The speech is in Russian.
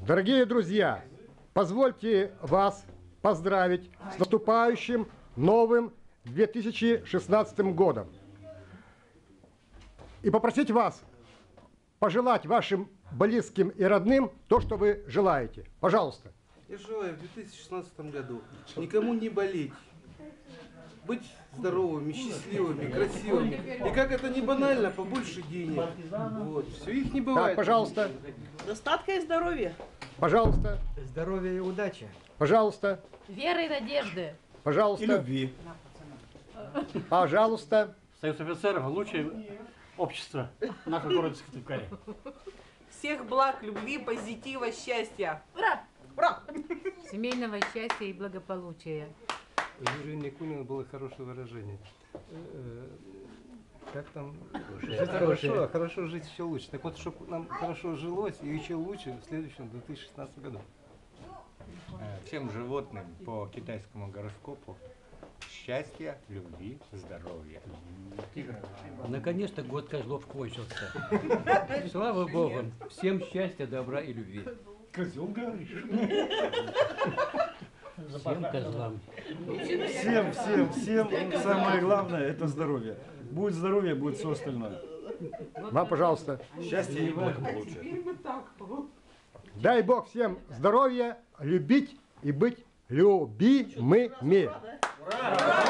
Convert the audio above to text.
Дорогие друзья, позвольте вас поздравить с наступающим новым 2016 годом и попросить вас пожелать вашим близким и родным то, что вы желаете. Пожалуйста. Я желаю в 2016 году никому не болеть, быть здоровыми, счастливыми, красивыми. И как это не банально, побольше денег. Вот. Все, их не бывает. Так, пожалуйста. Достатка и здоровья. Пожалуйста. Здоровья и удачи. Пожалуйста. Веры и надежды. Пожалуйста. И любви. Пожалуйста. Союз офицеров – лучшее общество в нашем городе Сыктывкаре. Всех благ, любви, позитива, счастья. Ура! Ура! Семейного счастья и благополучия. У Юрия Никулина было хорошее выражение. Как там? Жить хорошо, а хорошо жить еще лучше. Так вот, чтобы нам хорошо жилось и еще лучше в следующем 2016 году. Всем животным по китайскому гороскопу счастья, любви, здоровья. Наконец-то год козлов кончился. Слава Богу. Всем счастья, добра и любви. Козел говоришь. Всем козлам. Всем самое главное это здоровье. Будет здоровье, будет все остальное. Вам, пожалуйста. Счастье и благополучие. Дай Бог всем здоровья, любить и быть любимыми. Ура!